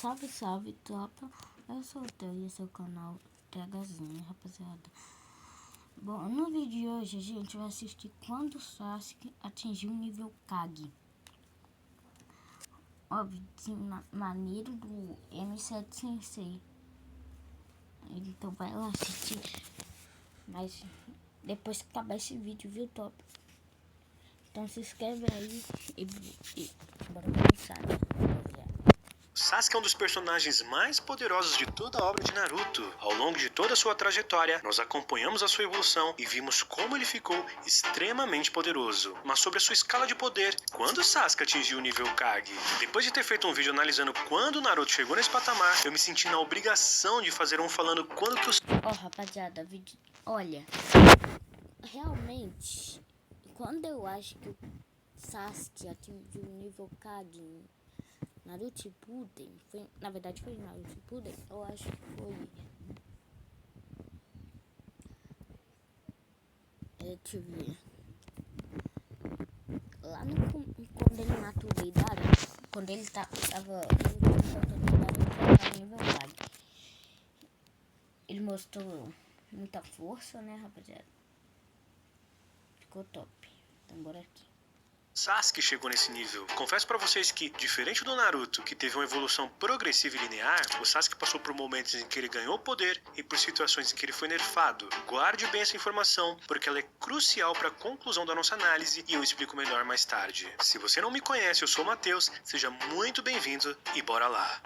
Salve, salve, tropa. Eu sou o Theo e esse é o canal THzinho, rapaziada. Bom, no vídeo de hoje a gente vai assistir quando o Sasuke atingiu o nível Kage. Óbvio, maneiro do M7 Sensei. Então vai lá assistir. Mas depois que acabar esse vídeo, viu, top? Então se inscreve aí e bora começar, né? Sasuke é um dos personagens mais poderosos de toda a obra de Naruto. Ao longo de toda a sua trajetória, nós acompanhamos a sua evolução e vimos como ele ficou extremamente poderoso. Mas sobre a sua escala de poder, quando Sasuke atingiu o nível Kage? Depois de ter feito um vídeo analisando quando Naruto chegou nesse patamar, eu me senti na obrigação de fazer um falando quando que os... Rapaziada, vídeo... Olha, realmente, quando eu acho que o Sasuke atingiu o nível Kage Naruto Shippuden, na verdade foi Naruto Shippuden, eu acho que foi... deixa eu ver. Lá no, quando ele matou o Deidara, quando ele tava no nível Kage. Ele mostrou muita força, né, rapaziada? Ficou top. Então bora aqui. Sasuke chegou nesse nível. Confesso pra vocês que, diferente do Naruto, que teve uma evolução progressiva e linear, o Sasuke passou por momentos em que ele ganhou poder e por situações em que ele foi nerfado. Guarde bem essa informação, porque ela é crucial para a conclusão da nossa análise e eu explico melhor mais tarde. Se você não me conhece, eu sou o Matheus, seja muito bem-vindo e bora lá!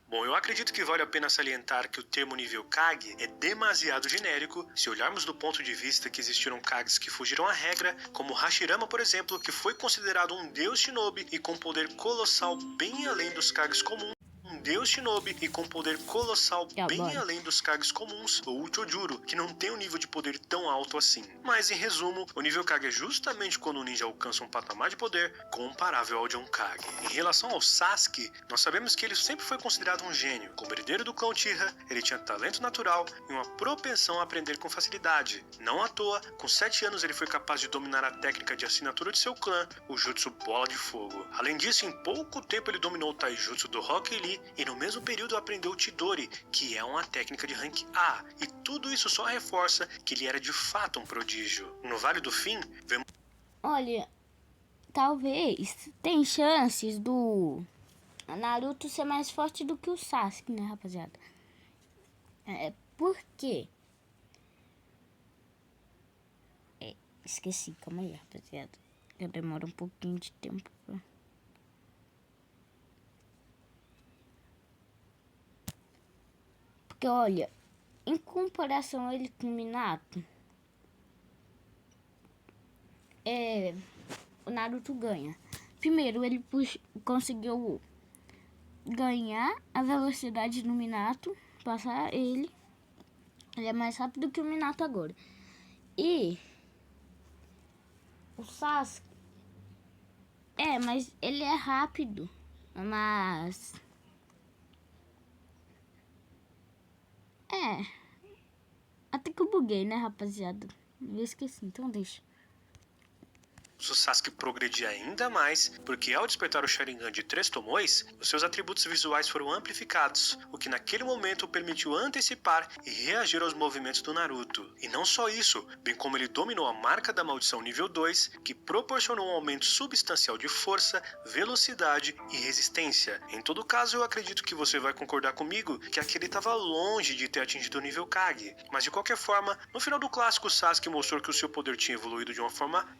Bom, eu acredito que vale a pena salientar que o termo nível Kage é demasiado genérico se olharmos do ponto de vista que existiram Kages que fugiram à regra, como Hashirama, por exemplo, que foi considerado um deus shinobi e com poder colossal bem além dos Kages comuns. Um deus shinobi e com poder colossal bem além dos Kages comuns, ou o Chojuro, que não tem um nível de poder tão alto assim. Mas em resumo, o nível Kage é justamente quando o ninja alcança um patamar de poder comparável ao de um Kage. Em relação ao Sasuke, nós sabemos que ele sempre foi considerado um gênio. Como herdeiro do clã Uchiha, ele tinha talento natural e uma propensão a aprender com facilidade. Não à toa, com 7 anos ele foi capaz de dominar a técnica de assinatura de seu clã, o Jutsu Bola de Fogo. Além disso, em pouco tempo ele dominou o Taijutsu do Rock Lee e no mesmo período aprendeu o Chidori, que é uma técnica de rank A, e tudo isso só reforça que ele era de fato um prodígio. No Vale do Fim, vemos... Olha, talvez tem chances do Naruto ser mais forte do que o Sasuke, né, rapaziada? Por quê? Esqueci, calma aí, rapaziada. Eu demoro um pouquinho de tempo pra... Porque, olha, em comparação a ele com o Minato, o Naruto ganha. Primeiro, ele conseguiu ganhar a velocidade do Minato, passar ele. Ele é mais rápido que o Minato agora. E o Sasuke, mas ele é rápido, mas... até que eu buguei, né, rapaziada? Eu esqueci, então deixa. O Sasuke progredia ainda mais, porque ao despertar o Sharingan de 3 Tomoes, os seus atributos visuais foram amplificados, o que naquele momento o permitiu antecipar e reagir aos movimentos do Naruto. E não só isso, bem como ele dominou a marca da maldição nível 2, que proporcionou um aumento substancial de força, velocidade e resistência. Em todo caso, eu acredito que você vai concordar comigo que aquele estava longe de ter atingido o nível Kage. Mas de qualquer forma, no final do clássico, Sasuke mostrou que o seu poder tinha evoluído de uma forma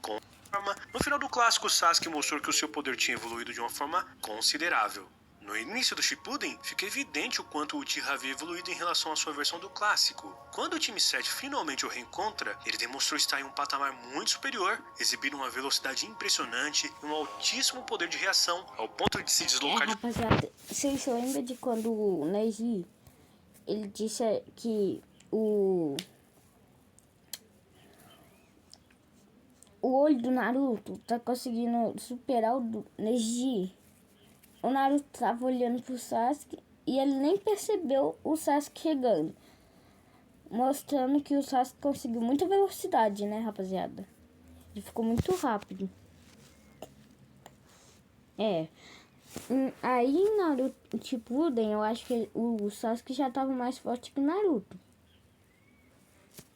considerável. No início do Shippuden, fica evidente o quanto o Uchiha havia evoluído em relação à sua versão do clássico. Quando o time 7 finalmente o reencontra, ele demonstrou estar em um patamar muito superior, exibindo uma velocidade impressionante e um altíssimo poder de reação, ao ponto de se deslocar... Rapaziada, vocês lembram de quando o Neji, ele disse que o olho do Naruto tá conseguindo superar o do Neji? O Naruto tava olhando pro Sasuke e ele nem percebeu o Sasuke chegando. Mostrando que o Sasuke conseguiu muita velocidade, né, rapaziada? Ele ficou muito rápido. É. Aí em Naruto Shippuden, eu acho que o Sasuke já tava mais forte que o Naruto.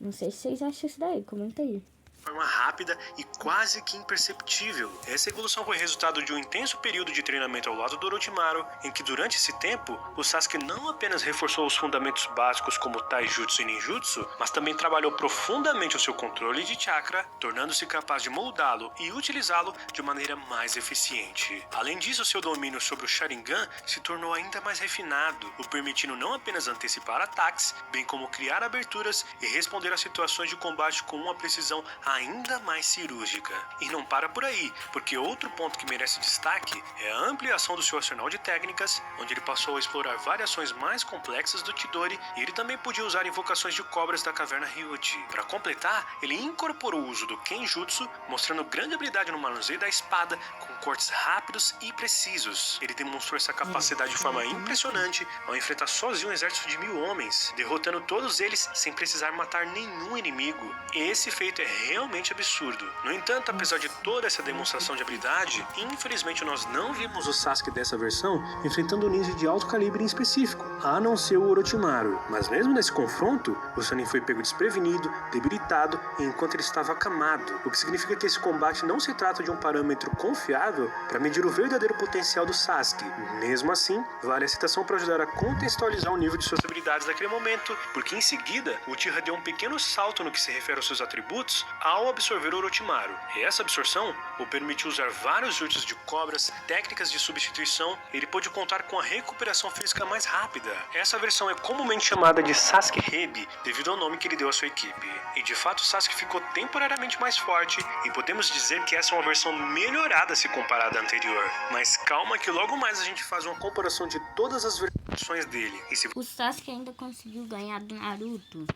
Não sei se vocês acham isso daí, comenta aí. Forma rápida e quase que imperceptível. Essa evolução foi resultado de um intenso período de treinamento ao lado do Orochimaru, em que durante esse tempo, o Sasuke não apenas reforçou os fundamentos básicos como Taijutsu e Ninjutsu, mas também trabalhou profundamente o seu controle de chakra, tornando-se capaz de moldá-lo e utilizá-lo de maneira mais eficiente. Além disso, seu domínio sobre o Sharingan se tornou ainda mais refinado, o permitindo não apenas antecipar ataques, bem como criar aberturas e responder a situações de combate com uma precisão ainda mais cirúrgica. E não para por aí, porque outro ponto que merece destaque é a ampliação do seu arsenal de técnicas, onde ele passou a explorar variações mais complexas do Chidori e ele também podia usar invocações de cobras da caverna Ryuji. Para completar, ele incorporou o uso do Kenjutsu, mostrando grande habilidade no manuseio da espada com cortes rápidos e precisos. Ele demonstrou essa capacidade de forma impressionante ao enfrentar sozinho um exército de 1000 homens, derrotando todos eles sem precisar matar nenhum inimigo. Esse feito é realmente absurdo. No entanto, apesar de toda essa demonstração de habilidade, infelizmente nós não vimos o Sasuke dessa versão enfrentando um ninja de alto calibre em específico, a não ser o Orochimaru. Mas mesmo nesse confronto, o Sannin foi pego desprevenido, debilitado, enquanto ele estava acamado, o que significa que esse combate não se trata de um parâmetro confiável para medir o verdadeiro potencial do Sasuke. Mesmo assim, vale a citação para ajudar a contextualizar o nível de suas habilidades naquele momento, porque em seguida, o Uchiha deu um pequeno salto no que se refere aos seus atributos ao absorver o Orochimaru. E essa absorção o permitiu usar vários jutsus de cobras, técnicas de substituição, e ele pôde contar com a recuperação física mais rápida. Essa versão é comumente chamada de Sasuke Hebi, devido ao nome que ele deu à sua equipe. E de fato, o Sasuke ficou temporariamente mais forte, e podemos dizer que essa é uma versão melhorada se comparada à anterior. Mas calma que logo mais a gente faz uma comparação de todas as versões dele. E se... O Sasuke ainda conseguiu ganhar do Naruto.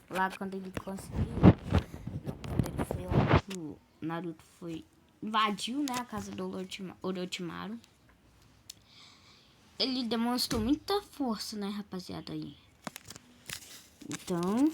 Lá quando ele conseguiu... Quando ele foi lá, o Naruto foi... invadiu, né, a casa do Orochimaru. Ele demonstrou muita força, né, rapaziada, aí. Então...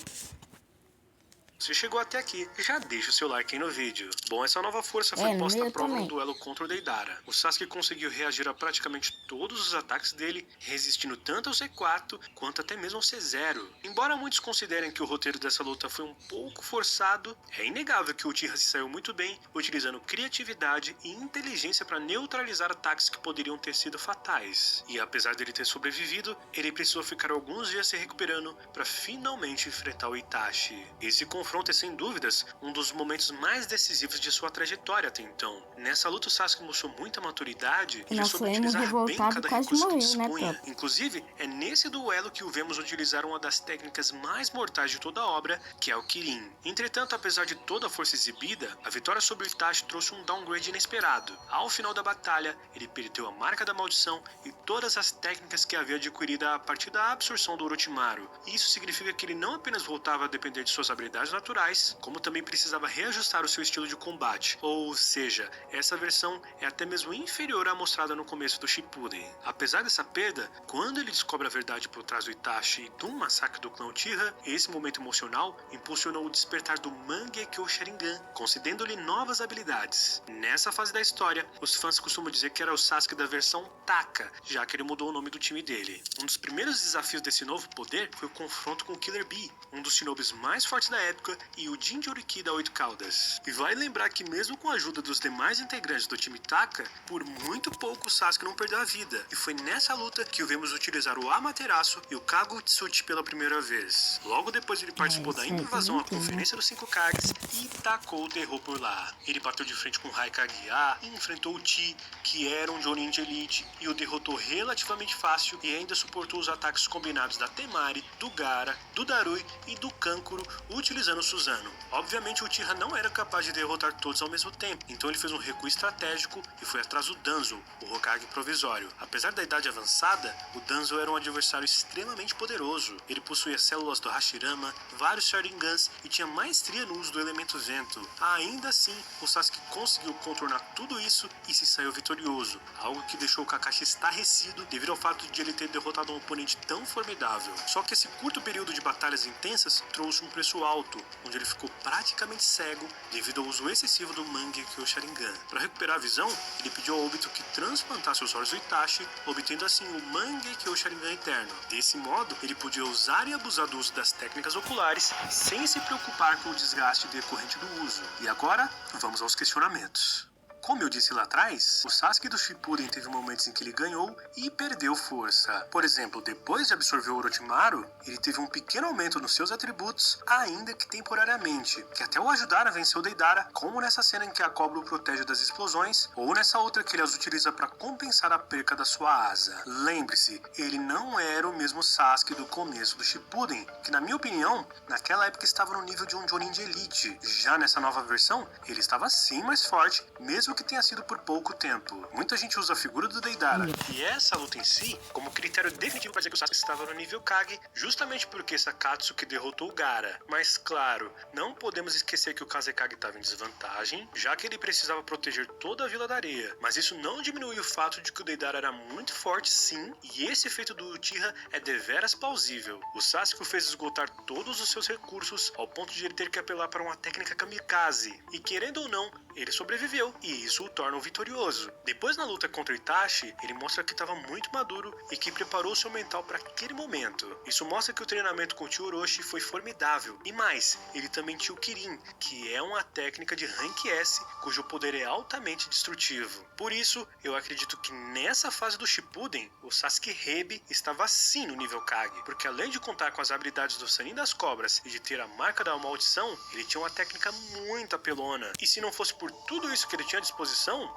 Se chegou até aqui, já deixa o seu like aí no vídeo. Bom, essa nova força foi posta à prova no duelo contra o Deidara. O Sasuke conseguiu reagir a praticamente todos os ataques dele, resistindo tanto ao C4 quanto até mesmo ao C0. Embora muitos considerem que o roteiro dessa luta foi um pouco forçado, é inegável que o Uchiha se saiu muito bem, utilizando criatividade e inteligência para neutralizar ataques que poderiam ter sido fatais. E apesar dele ter sobrevivido, ele precisou ficar alguns dias se recuperando para finalmente enfrentar o Itachi. Esse confronto é sem dúvidas um dos momentos mais decisivos de sua trajetória até então. Nessa luta o Sasuke mostrou muita maturidade e soube utilizar bem cada recurso que dispunha. Inclusive, é nesse duelo que o vemos utilizar uma das técnicas mais mortais de toda a obra, que é o Kirin. Entretanto, apesar de toda a força exibida, a vitória sobre o Itachi trouxe um downgrade inesperado. Ao final da batalha, ele perdeu a marca da maldição e todas as técnicas que havia adquirido a partir da absorção do Orochimaru. Isso significa que ele não apenas voltava a depender de suas habilidades naturais, como também precisava reajustar o seu estilo de combate. Ou seja, essa versão é até mesmo inferior à mostrada no começo do Shippuden. Apesar dessa perda, quando ele descobre a verdade por trás do Itachi e do massacre do clã Uchiha, esse momento emocional impulsionou o despertar do Mangekyo Sharingan, concedendo-lhe novas habilidades. Nessa fase da história, os fãs costumam dizer que era o Sasuke da versão Taka, já que ele mudou o nome do time dele. Um dos primeiros desafios desse novo poder foi o confronto com o Killer Bee, um dos shinobis mais fortes da época, e o Jinchuriki da Oito Caudas. E vale lembrar que mesmo com a ajuda dos demais integrantes do time Taka, por muito pouco o Sasuke não perdeu a vida. E foi nessa luta que o vemos utilizar o Amaterasu e o Kagutsuchi pela primeira vez. Logo depois ele participou da invasão à Conferência dos Cinco Kages e tacou o terror por lá. Ele bateu de frente com o Raikage-A, enfrentou o Chi, que era um Jonin de elite, e o derrotou relativamente fácil e ainda suportou os ataques combinados da Temari, do Gaara, do Darui e do Kankuro, utilizando o Susanoo. Obviamente o Uchiha não era capaz de derrotar todos ao mesmo tempo, então ele fez um recuo estratégico e foi atrás do Danzo, o Hokage provisório. Apesar da idade avançada, o Danzo era um adversário extremamente poderoso. Ele possuía células do Hashirama, vários Sharingans e tinha maestria no uso do elemento vento. Ainda assim, o Sasuke conseguiu contornar tudo isso e se saiu vitorioso, algo que deixou o Kakashi estarrecido devido ao fato de ele ter derrotado um oponente tão formidável. Só que esse curto período de batalhas intensas trouxe um preço alto. onde ele ficou praticamente cego devido ao uso excessivo do Mangekyo Sharingan. Para recuperar a visão, ele pediu ao Obito que transplantasse os olhos do Itachi, obtendo assim o Mangekyo Sharingan eterno. Desse modo, ele podia usar e abusar do uso das técnicas oculares sem se preocupar com o desgaste decorrente do uso. E agora, vamos aos questionamentos. Como eu disse lá atrás, o Sasuke do Shippuden teve momentos em que ele ganhou e perdeu força. Por exemplo, depois de absorver o Orochimaru, ele teve um pequeno aumento nos seus atributos, ainda que temporariamente, que até o ajudaram a vencer o Deidara, como nessa cena em que a cobra o protege das explosões, ou nessa outra que ele as utiliza para compensar a perca da sua asa. Lembre-se, ele não era o mesmo Sasuke do começo do Shippuden, que na minha opinião, naquela época estava no nível de um Jonin de elite. Já nessa nova versão, ele estava sim mais forte, mesmo que tenha sido por pouco tempo. Muita gente usa a figura do Deidara e essa luta em si como critério definitivo para dizer que o Sasuke estava no nível Kage, justamente porque Sakatsuki derrotou o Gaara. Mas claro, não podemos esquecer que o Kazekage estava em desvantagem, já que ele precisava proteger toda a Vila da Areia. Mas isso não diminui o fato de que o Deidara era muito forte sim, e esse efeito do Uchiha é deveras plausível. O Sasuke o fez esgotar todos os seus recursos ao ponto de ele ter que apelar para uma técnica kamikaze. E querendo ou não, ele sobreviveu, e isso o torna vitorioso. Depois na luta contra Itachi, ele mostra que estava muito maduro e que preparou seu mental para aquele momento. Isso mostra que o treinamento com o tio Orochi foi formidável. E mais, ele também tinha o Kirin, que é uma técnica de Rank S, cujo poder é altamente destrutivo. Por isso, eu acredito que nessa fase do Shippuden, o Sasuke Hebi estava sim no nível Kage, porque além de contar com as habilidades do Sannin das Cobras e de ter a marca da maldição, ele tinha uma técnica muito apelona. E se não fosse por tudo isso que ele tinha à disposição...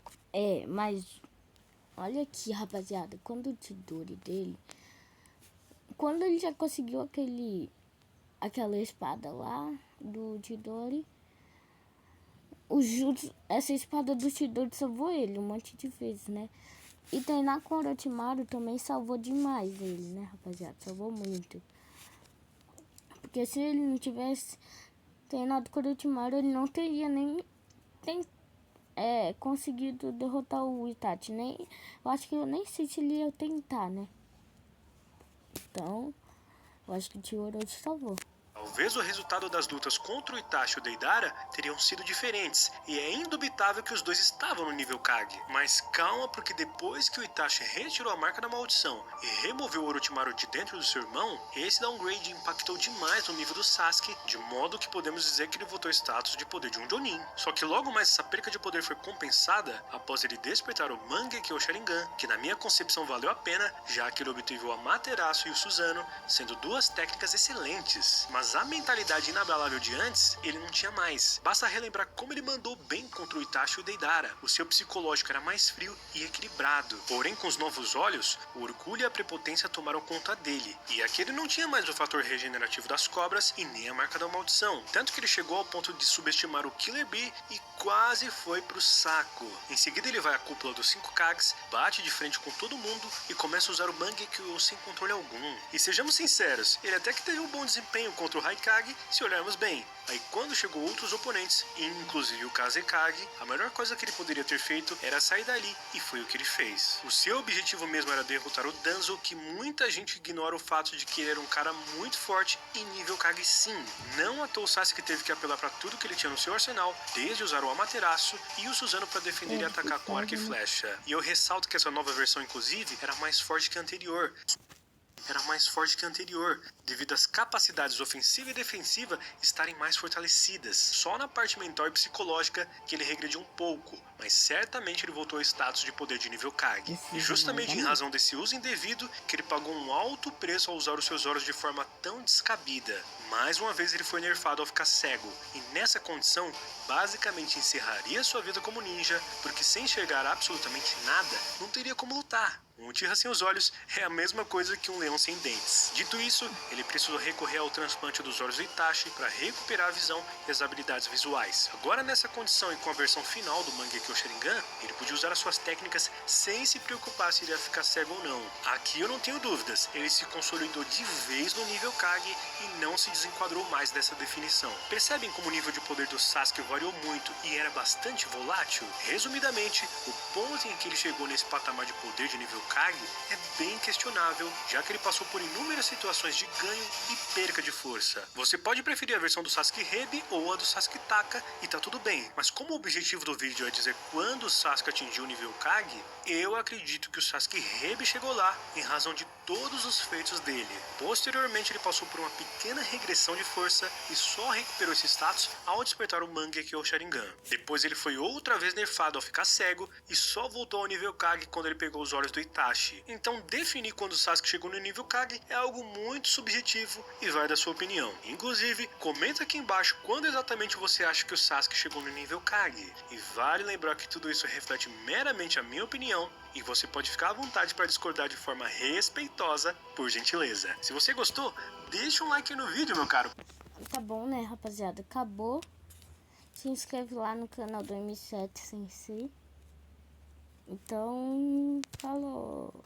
Mas olha aqui, rapaziada, quando o Chidori dele, quando ele já conseguiu aquela espada lá do Chidori, essa espada do Chidori salvou ele um monte de vezes, né? E treinar com o Orochimaru também salvou demais ele, né, rapaziada? Salvou muito. Porque se ele não tivesse treinado com o Orochimaru, ele não teria nem conseguido derrotar o Itachi. Eu acho que eu nem sei se ele ia tentar, né? Então, eu acho que o tio Orochi salvou. Talvez o resultado das lutas contra o Itachi e o Deidara teriam sido diferentes, e é indubitável que os dois estavam no nível Kage. Mas calma, porque depois que o Itachi retirou a marca da maldição e removeu o Orochimaru de dentro do seu irmão, esse downgrade impactou demais no nível do Sasuke, de modo que podemos dizer que ele voltou ao status de poder de um Jonin. Só que logo mais essa perca de poder foi compensada após ele despertar o Mangekyo Sharingan, que na minha concepção valeu a pena, já que ele obteve o Amaterasu e o Susanoo, sendo duas técnicas excelentes. Mas a mentalidade inabalável de antes, ele não tinha mais. Basta relembrar como ele mandou bem contra o Itachi e o Deidara. O seu psicológico era mais frio e equilibrado. Porém, com os novos olhos, o orgulho e a prepotência tomaram conta dele. E aqui ele não tinha mais o fator regenerativo das cobras e nem a marca da maldição. Tanto que ele chegou ao ponto de subestimar o Killer Bee e quase foi pro saco. Em seguida ele vai à cúpula dos 5 Kages, bate de frente com todo mundo e começa a usar o Mangekyo sem controle algum. E sejamos sinceros, ele até que teve um bom desempenho contra o Raikage, se olharmos bem. Aí quando chegou outros oponentes, inclusive o Kazekage, a melhor coisa que ele poderia ter feito era sair dali, e foi o que ele fez. O seu objetivo mesmo era derrotar o Danzo, que muita gente ignora o fato de que ele era um cara muito forte e nível Kage sim. Não à toa o Sasuke teve que apelar para tudo que ele tinha no seu arsenal, desde usar o Amaterasu e o Susanoo para defender e atacar com arco e flecha. E eu ressalto que essa nova versão, inclusive, era mais forte que a anterior. Devido às capacidades ofensiva e defensiva estarem mais fortalecidas. Só na parte mental e psicológica que ele regrediu um pouco, mas certamente ele voltou ao status de poder de nível Kage. E justamente em razão desse uso indevido que ele pagou um alto preço ao usar os seus olhos de forma tão descabida. Mais uma vez ele foi nerfado ao ficar cego, e nessa condição, basicamente encerraria sua vida como ninja, porque sem enxergar absolutamente nada, não teria como lutar. Um Uchiha sem os olhos é a mesma coisa que um leão sem dentes. Dito isso, ele precisou recorrer ao transplante dos olhos do Itachi para recuperar a visão e as habilidades visuais. Agora nessa condição e com a versão final do Mangekyo Sharingan, ele podia usar as suas técnicas sem se preocupar se iria ficar cego ou não. Aqui eu não tenho dúvidas, ele se consolidou de vez no nível Kage e não se desenquadrou mais dessa definição. Percebem como o nível de poder do Sasuke variou muito e era bastante volátil? Resumidamente, o ponto em que ele chegou nesse patamar de poder de nível Kage é bem questionável, já que ele passou por inúmeras situações de ganho e perca de força. Você pode preferir a versão do Sasuke Hebi ou a do Sasuke Taka e tá tudo bem, mas como o objetivo do vídeo é dizer quando o Sasuke atingiu o nível Kage, eu acredito que o Sasuke Hebi chegou lá em razão de todos os feitos dele. Posteriormente ele passou por uma pequena regressão de força e só recuperou esse status ao despertar o Mangekyo ou Sharingan. Depois ele foi outra vez nerfado ao ficar cego e só voltou ao nível Kage quando ele pegou os olhos do Itachi. Então definir quando o Sasuke chegou no nível Kage é algo muito subjetivo e vai da sua opinião. Inclusive, comenta aqui embaixo quando exatamente você acha que o Sasuke chegou no nível Kage. E vale lembrar que tudo isso reflete meramente a minha opinião e você pode ficar à vontade para discordar de forma respeitosa, por gentileza. Se você gostou, deixa um like aí no vídeo, meu caro. Tá bom, né, rapaziada? Acabou. Se inscreve lá no canal do M7 Sensei. Então, falou.